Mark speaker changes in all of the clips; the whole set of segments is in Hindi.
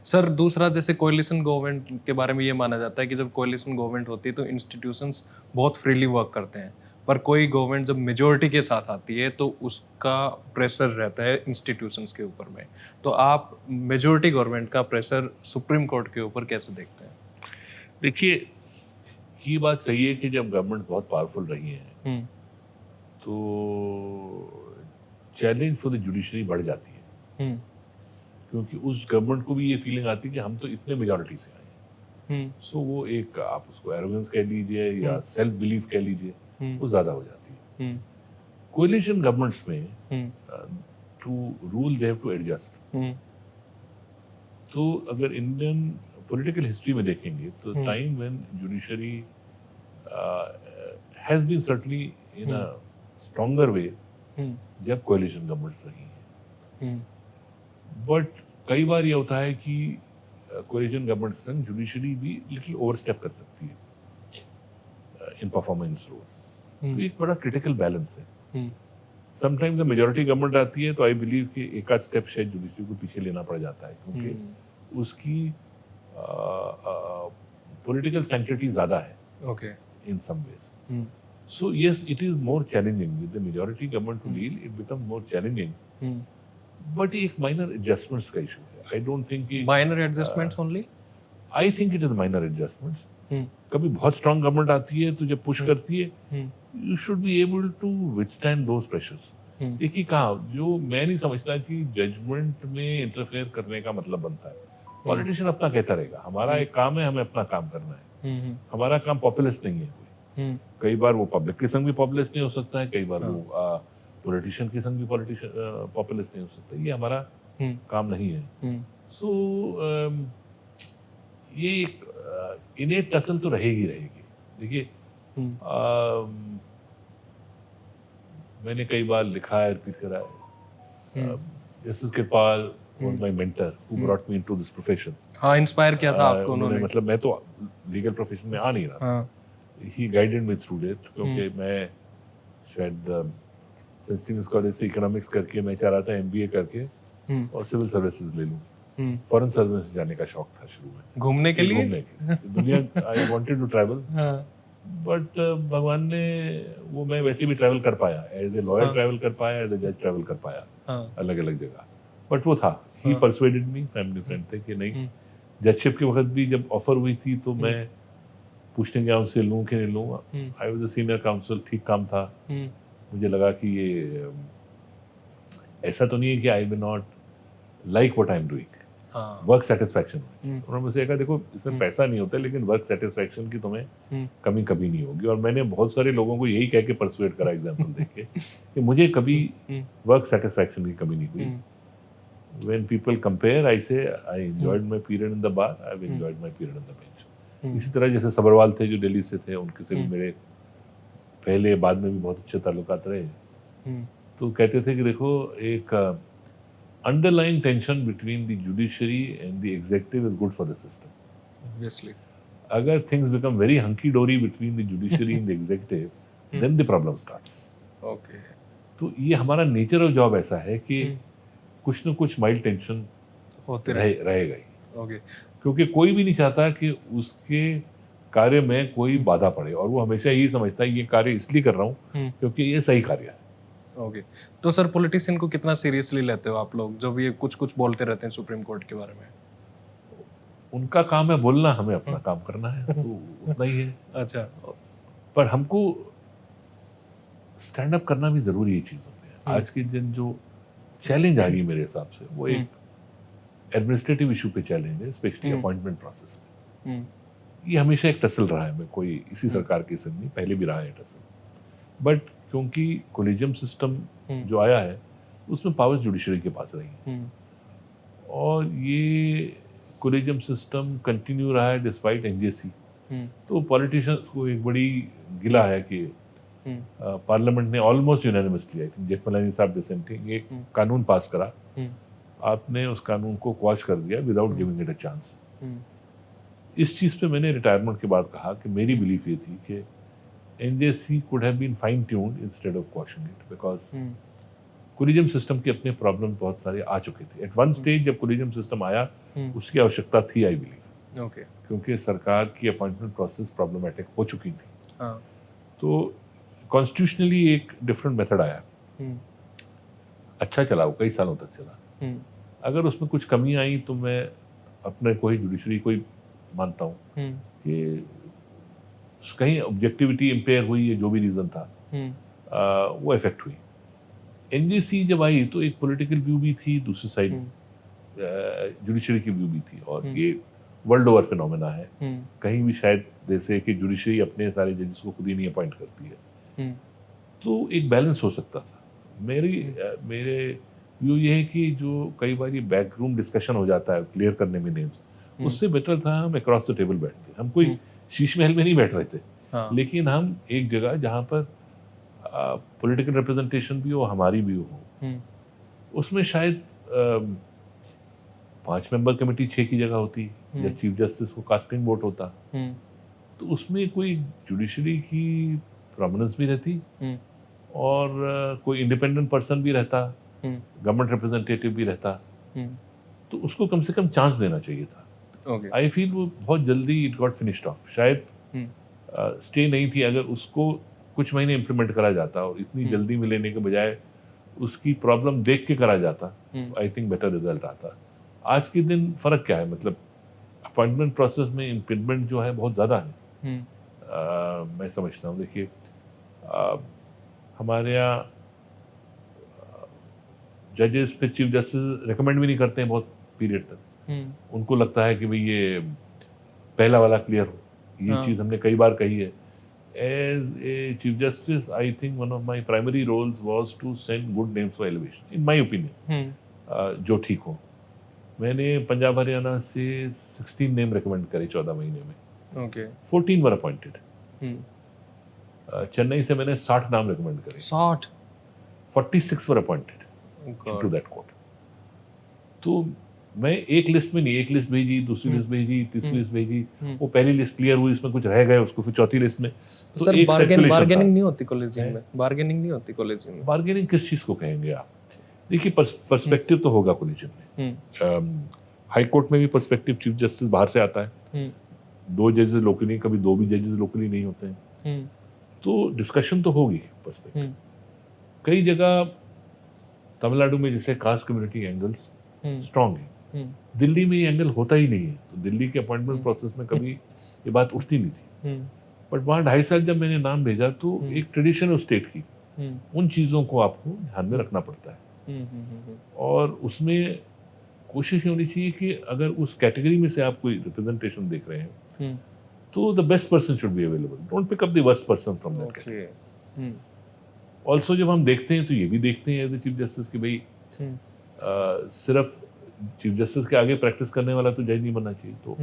Speaker 1: सर दूसरा, जैसे कोalition गवर्नमेंट के बारे में ये माना जाता है कि जब कोalition गवर्नमेंट होती है तो इंस्टीट्यूशंस बहुत फ्रीली वर्क करते हैं, पर कोई गवर्नमेंट जब मेजोरिटी के साथ आती है तो उसका प्रेशर रहता है इंस्टीट्यूशंस के ऊपर में। तो आप मेजोरिटी गवर्नमेंट का प्रेशर सुप्रीम कोर्ट के ऊपर कैसे देखते हैं?
Speaker 2: देखिए, ये बात सही है कि जब गवर्नमेंट बहुत पावरफुल रही है तो चैलेंज फॉर द जुडिशरी बढ़ जाती है, क्योंकि उस गवर्नमेंट को भी ये फीलिंग आती है कि हम तो इतने मेजॉरिटी से आए हैं। सो वो एक, आप उसको एरोगेंस कह लीजिए या सेल्फ बिलीफ कह लीजिए, वो ज्यादा हो जाती है। कोलिशन गवर्नमेंट्स में to rule they have to adjust. तो अगर इंडियन पॉलिटिकल हिस्ट्री में देखेंगे तो time when judiciary has been certainly in a stronger way जब कोलिशन गवर्नमेंट्स रही हैं, बट कई बार ये होता है कि कोलिशन गवर्नमेंट्स संग जुडिशरी भी लिटिल ओवरस्टेप कर सकती है इन परफॉर्मेंस रोल। तो एक बड़ा क्रिटिकल बैलेंस है। समटाइम्स मेजॉरिटी गवर्नमेंट आती है तो आई बिलीव कि एक आध स्टेप शायद जुडिशरी को पीछे लेना पड़ जाता है, क्योंकि उसकी पॉलिटिकल सैंक्टिटी ज्यादा है in some ways. So yes, it is more challenging with the majority government to deal. It becomes more challenging. But एक minor adjustments का issue है. I don't think कि
Speaker 1: minor adjustments only.
Speaker 2: I think it is minor adjustments. कभी बहुत strong government आती है तो जब push करती है, you should be able to withstand those pressures. एक ही कहा, जो मैं नहीं समझता कि जजमेंट में इंटरफेयर करने का मतलब बनता है। पॉलिटिशियन अपना कहता रहेगा, हमारा एक काम है, हमें अपना काम करना है। हमारा काम पॉपुलिस्ट नहीं है कोई। कई बार वो पब्लिक के संग भी पॉपुलिस्ट नहीं हो सकता है, कई बार वो पॉलिटिशियन के संग भी पॉपुलिस्ट नहीं हो सकता। ये हमारा काम नहीं है। सो ये एक इनेट टसल तो रहेगी। देखिए, मैंने कई बार लिखा है, रिपीट करा है, justice Kripal was my mentor who brought me into this profession.
Speaker 1: हाँ, इंस्पायर किया था आपको उन्होंने।
Speaker 2: मतलब मैं तो लीगल प्रोफेशन में आ नहीं रहा था। He guided me through it, क्योंकि मैं शायद सेंट स्टीफेंस कॉलेज से इकोनॉमिक्स करके मैं चाह रहा था MBA करके और सिविल सर्विसेज ले लूं। फॉरेन सर्विस जाने का शौक था शुरू में,
Speaker 1: घूमने के लिए
Speaker 2: दुनिया। I wanted to travel, but भगवान ने वो, मैं वैसे भी ट्रैवल कर पाया, एज ए लॉयर ट्रैवल कर पाया, एज ए जज ट्रैवल कर पाया अलग अलग जगह। बट वो था, ही परसुएडेड मी, फैमिली फ्रेंड थे कि नहीं। जजशिप के वक्त भी जब ऑफर हुई थी तो मैं पूछने गया उनसे लूं कि नहीं लूंगा। I was a senior council, ठीक काम था। मुझे लगा कि ये ऐसा तो नहीं है कि I will not like what I am doing, work satisfaction. उन्होंने मुझसे कहा, देखो इसमें पैसा नहीं होता, लेकिन वर्क सेटिस्फैक्शन की तुम्हें कमी कभी नहीं होगी। और मैंने बहुत सारे लोगों को यही कह के परसुएड करा, एग्जाम्पल देख के, कि मुझे कभी वर्क सेटिस्फैक्शन की कमी नहीं हुई। When people compare, I say I enjoyed my period in the bar, I've enjoyed my period on the bench. इसी तरह जैसे सबरवाल थे जो दिल्ली से थे, उनके से भी मेरे पहले बाद में भी बहुत अच्छे ताल्लुकात रहे। तो कहते थे कि देखो, एक underlying tension between the judiciary and the executive is good for the system.
Speaker 1: Obviously.
Speaker 2: अगर things become very hunky dory between the judiciary and the executive, then the problem starts.
Speaker 1: Okay.
Speaker 2: तो ये हमारा नेचर ऑफ जॉब ऐसा है कि कुछ न कुछ माइल्ड टेंशन होते रहेगा ही। क्योंकि कोई भी नहीं चाहता कि उसके कार्य में कोई बाधा पड़े, और वो हमेशा यही समझता है ये कार्य इसलिए कर रहा हूँ क्योंकि ये सही कार्य है।
Speaker 1: तो सर, पॉलिटिशियन को कितना सीरियसली लेते हो आप लोग, जब ये कुछ बोलते रहते हैं सुप्रीम कोर्ट के बारे में?
Speaker 2: उनका काम है बोलना, हमें अपना काम करना है, तो उतना ही है।
Speaker 1: अच्छा,
Speaker 2: पर हमको स्टैंड अप करना भी जरूरी है चीजों में। आज के दिन जो चैलेंज आ रही है मेरे हिसाब से, वो एक एडमिनिस्ट्रेटिव इशू पे चैलेंज है, स्पेशली अपॉइंटमेंट प्रोसेस में। ये हमेशा एक टसल रहा है, मैं कोई इसी सरकार के संग नहीं, पहले भी रहा है टसल। बट क्योंकि कोलिजियम सिस्टम जो आया है उसमें पावर्स जुडिशरी के पास रही, और ये कोलिजियम सिस्टम कंटिन्यू रहा है डिस्पाइट NJC। तो पॉलिटिशियंस को एक बड़ी गिला है कि पार्लियामेंट ने almost unanimously, I think Jethmalani साहब डिसेंटिंग, एक कानून पास करा, आपने उस कानून को क्वाश कर दिया without giving it a chance. इस चीज पे मैंने रिटायरमेंट के बाद कहा कि मेरी बिलीफ ये थी कि NJC could have been fine tuned instead of quashing it, because collegium system के अपने प्रॉब्लम बहुत सारे आ चुके थे। एट वन स्टेज जब कोलिजियम सिस्टम आया उसकी आवश्यकता थी, आई बिलीव,
Speaker 1: ओके,
Speaker 2: क्योंकि सरकार की अपॉइंटमेंट प्रोसेस प्रॉब्लमेटिक हो चुकी थी।
Speaker 1: हाँ,
Speaker 2: तो कॉन्स्टिट्यूशनली एक डिफरेंट मेथड आया, अच्छा चला, वो कई सालों तक चला। अगर उसमें कुछ कमी आई तो मैं अपने को ही जुडिशरी को ही मानता हूँ कि कहीं ऑब्जेक्टिविटी इम्पेयर हुई है, जो भी रीज़न था वो इफेक्ट हुई। एनजीसी जब आई तो एक पॉलिटिकल व्यू भी थी, दूसरी साइड जुडिशरी की व्यू भी थी, और ये वर्ल्ड ओवर फिनोमेना है। कहीं भी शायद जैसे कि जुडिशरी अपने सारे जजेस को खुद ही नहीं अपॉइंट करती है, तो एक बैलेंस हो सकता था। मेरे व्यू ये है कि जो कई बार ये बैकरूम डिस्कशन हो जाता है क्लियर करने में नेम्स, उससे बेटर था हम अक्रॉस द टेबल बैठते। हम कोई शीश महल में नहीं बैठ रहे थे, लेकिन हम एक जगह जहाँ पर पॉलिटिकल रिप्रेजेंटेशन भी हो, हमारी भी हो, उसमें शायद 5 मेंबर कमेटी 6 की जगह होती, या चीफ जस्टिस को कास्टिंग वोट होता, तो उसमें कोई जुडिशरी की प्रोमिनेंस भी रहती, और कोई इंडिपेंडेंट पर्सन भी रहता, गवर्नमेंट रिप्रेजेंटेटिव भी रहता, तो उसको कम से कम चांस देना चाहिए था। आई फील वो बहुत जल्दी इट गॉट फिनिश्ड ऑफ। शायद स्टे नहीं थी, अगर उसको कुछ महीने इम्प्लीमेंट करा जाता और इतनी जल्दी में लेने के बजाय उसकी प्रॉब्लम देख के करा जाता, आई थिंक बेटर रिजल्ट आता। आज के दिन फर्क क्या है, मतलब अपॉइंटमेंट प्रोसेस में इम्पिडमेंट जो है बहुत ज़्यादा है। मैं समझता हूँ, देखिए हमारे यहाँ जजेस फिर चीफ जस्टिस रिकमेंड भी नहीं करते हैं बहुत पीरियड तक। उनको लगता है कि भाई ये पहला वाला क्लियर हो। ये चीज़ हमने कई बार कही है। As a chief justice, I think one of my primary roles was to send good names for elevation, in my opinion, जो ठीक हो। मैंने पंजाब हरियाणा से 16 नेम रिकमेंड करे 14 महीने में।
Speaker 1: ओके,
Speaker 2: 14 वर अपॉइंटेड। चेन्नई से मैंने 60 नाम रिकमेंड करे।
Speaker 1: 60,
Speaker 2: 46 वर अपॉइंटेड टू दैट कोर्ट। तो मैं एक लिस्ट में नहीं, एक लिस्ट भेजी, दूसरी लिस्ट भेजी, तीसरी लिस्ट भेजी, वो पहली लिस्ट क्लियर हुई, इसमें कुछ रह गए, उसको फिर चौथी लिस्ट में। तो
Speaker 1: सर बार्गेनिंग नहीं होती कॉलेजियम में? बार्गेनिंग नहीं होती कॉलेजियम में?
Speaker 2: बार्गेनिंग किस चीज़ को कहेंगे आप? देखिए पर्सपेक्टिव तो होगा कॉलेजियम में। हाई कोर्ट में भी पर्सपेक्टिव चीफ जस्टिस बाहर से आता है। 2 जजेस लोकली, कभी 2 भी जजेस लोकली नहीं होते हैं, तो डिस्कशन तो होगी पर्सपेक्टिव। कई जगह तमिलनाडु में जैसे कास्ट कम्युनिटी एंगल्स स्ट्रांग है, दिल्ली में ये एंगल होता ही नहीं है, तो दिल्ली के अपॉइंटमेंट प्रोसेस में कभी ये बात उठती नहीं थी। बट वहाँ 2.5 साल जब मैंने नाम भेजा, तो एक ट्रेडिशन है स्टेट की, उन चीज़ों को आपको ध्यान में रखना पड़ता है, और उसमें कोशिश होनी चाहिए कि अगर उस कैटेगरी में से आप कोई रिप्रेजेंटेशन देख रहे हैं, तो the best person should be available, don't pick up the worst person from that category. Also जब हम देखते हैं तो ये भी देखते हैं एज ए चीफ जस्टिस कि भाई सिर्फ चीफ जस्टिस के आगे प्रैक्टिस करने वाला तो जज नहीं बनना चाहिए, तो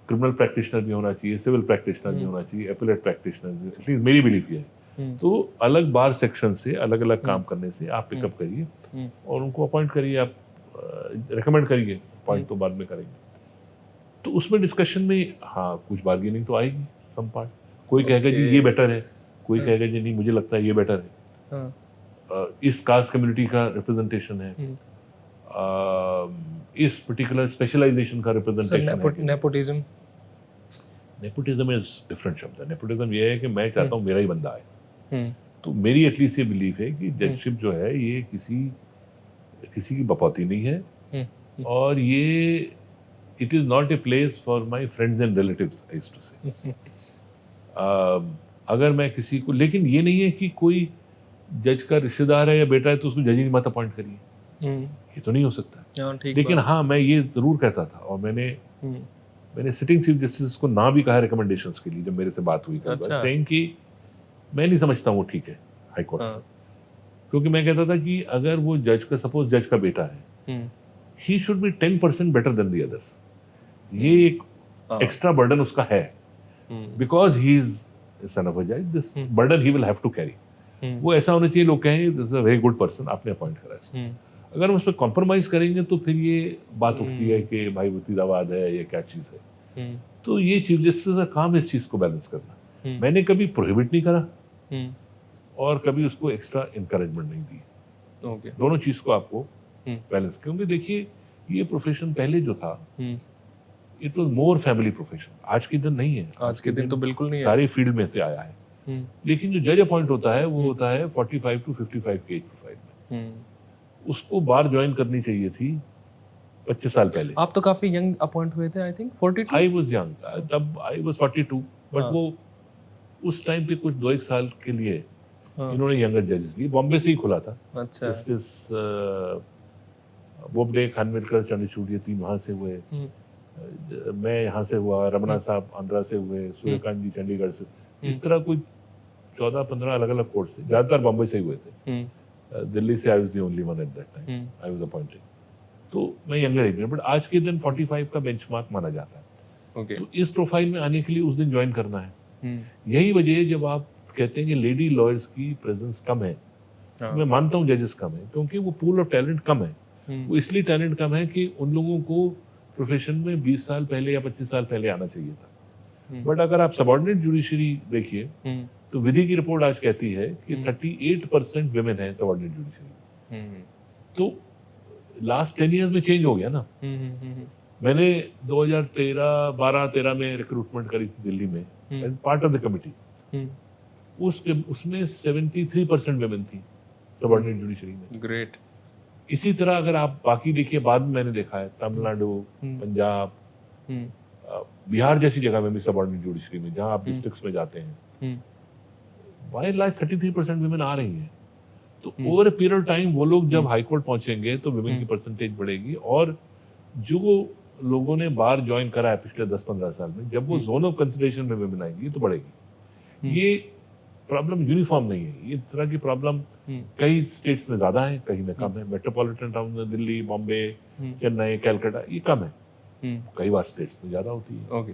Speaker 2: क्रिमिनल प्रैक्टिशनर भी होना चाहिए, सिविल प्रैक्टिशनर भी होना चाहिए, एपिलेट प्रैक्टिशनर भी, एटलीस्ट मेरी बिलीफ ये है। तो अलग बार सेक्शन से अलग अलग काम करने से आप पिकअप करिए और उनको अपॉइंट करिए, आप रिकमेंड करिए, अपॉइंट तो बाद में करेंगे। तो उसमें डिस्कशन में हाँ कुछ बार्गेनिंग तो आएगी, सम पार्ट। कोई कहेगा जी ये बेटर है, कोई कहेगा जी नहीं मुझे लगता है ये बेटर है, इस कास्ट कम्युनिटी का रिप्रेजेंटेशन है, इस पर्टिकुलर स्पेशलाइजेशन का representation.
Speaker 1: Nepotism,
Speaker 2: nepotism is different शब्द है। नेपोटिज्म ये है कि मैं चाहता हूँ मेरा ही बंदा है, तो मेरी एटलीस्ट ये बिलीफ है कि जजशिप जो है ये किसी की बपौती नहीं है, और ये it is not a place for my friends and relatives, I used to say. अगर मैं किसी को, लेकिन ये नहीं है कि कोई जज का रिश्तेदार है या बेटा है तो उसको जज ही मत अपॉइंट करिए, ये तो नहीं हो सकता। लेकिन हाँ मैं ये जरूर कहता था, और मैंने सिटिंग चीफ जस्टिस को ना भी कहा रिकमेंडेशंस के लिए जब मेरे से बात हुई, सेइंग कि मैं नहीं समझता वो ठीक है हाई कोर्ट से, क्योंकि मैं कहता था कि अगर वो जज का, सपोज जज का बेटा है, he should be 10% better than the others. ये एक एक्स्ट्रा बर्डन उसका है, because he is son of a जज, this burden he will have to carry. वो ऐसा होना चाहिए लोग कहें this is a very good person, आपने अपॉइंट करा है। अगर हम उस पर कॉम्प्रोमाइज करेंगे तो फिर ये बात उठती है कि भाई भतीजावाद है या क्या चीज़ है। तो ये चीफ जस्टिस का काम है इस चीज़ को बैलेंस करना। मैंने कभी प्रोहिबिट नहीं करा और कभी उसको एक्स्ट्रा इंकरेजमेंट नहीं दी।
Speaker 1: ओके
Speaker 2: दोनों चीज को आपको बैलेंस, क्योंकि देखिए ये प्रोफेशन पहले जो था it was more family profession, आज के दिन नहीं है।
Speaker 1: आज के दिन तो बिल्कुल नहीं है।
Speaker 2: सारी फील्ड में से आया है। लेकिन जो जज अपॉइंट होता है वो होता है 45 टू 55 के एज प्रोफाइल में। उसको बार ज्वाइन करनी चाहिए थी 25 साल पहले।
Speaker 1: आप तो काफी यंग अपॉइंट हुए थे, I think 42।
Speaker 2: I was young, तब आई वाज 42, बट वो उस टाइम पे कुछ 2-1 साल के लिए इन्होंने यंगर जजेस लिए। बॉम्बे से ही खुला था।
Speaker 1: अच्छा।
Speaker 2: जस्टिस बोबडे, खानविलकर, चंद्रचूड़, ये 3 वहाँ से हुए। मैं यहाँ से हुआ, रमना साहब आंध्रा से हुए, सूर्यकांत जी चंडीगढ़ से। इस तरह कोई 14-15 अलग अलग कोर्ट से, ज्यादातर बॉम्बे से ही हुए थे। दिल्ली से I was the only one at that time, I was appointed. तो मैं यंगर एज में, बट आज के दिन 45 का बेंचमार्क माना जाता है।
Speaker 1: ओके।
Speaker 2: तो इस प्रोफाइल में आने के लिए उस दिन ज्वाइन करना है। यही वजह है जब आप कहते हैं कि लेडी लॉयर्स की प्रेजेंस कम है, मैं मानता हूँ जजेस कम है, क्योंकि वो पूल ऑफ टैलेंट कम है। वो इसलिए टैलेंट कम है कि उन लोगों को प्रोफेशन में 20 साल पहले या 25 साल पहले आना चाहिए था। बट अगर आप सबऑर्डिनेट जुडिशरी देखिए तो विधि की रिपोर्ट आज कहती है कि 38% विमेन है सबऑर्डिनेट जुडिशरी। तो लास्ट 10 इयर्स में चेंज हो गया ना। मैंने 2013 में रिक्रूटमेंट करी थी दिल्ली में, and part of the committee. उसमें 73% विमेन थी सबऑर्डिनेट जुडिशरी में।
Speaker 1: ग्रेट।
Speaker 2: इसी तरह अगर आप बाकी देखिए, बाद में मैंने देखा है तमिलनाडु, पंजाब, बिहार जैसी जगह में भी सबऑर्डिनेट जुडिशरी में, जहां आप डिस्ट्रिक्ट्स में जाते हैं, बाय एंड लार्ज 33% विमेन आ रही हैं। तो over a period of time वो लोग जब हाई कोर्ट पहुंचेंगे तो विमेन की परसेंटेज बढ़ेगी। और जो लोगों ने बार ज्वाइन करा है पिछले 10-15 साल में, जब वो जोन ऑफ कंसिडरेशन में विमेन आएंगी तो बढ़ेगी। ये प्रॉब्लम यूनिफॉर्म नहीं है। ये तरह की प्रॉब्लम कई स्टेट्स में ज्यादा है, कहीं में कम है। मेट्रोपॉलिटन टाउन में दिल्ली, बॉम्बे, चेन्नई, कैलकाटा, ये कम है। कई बार स्टेट्स में ज्यादा होती है।
Speaker 1: ओके।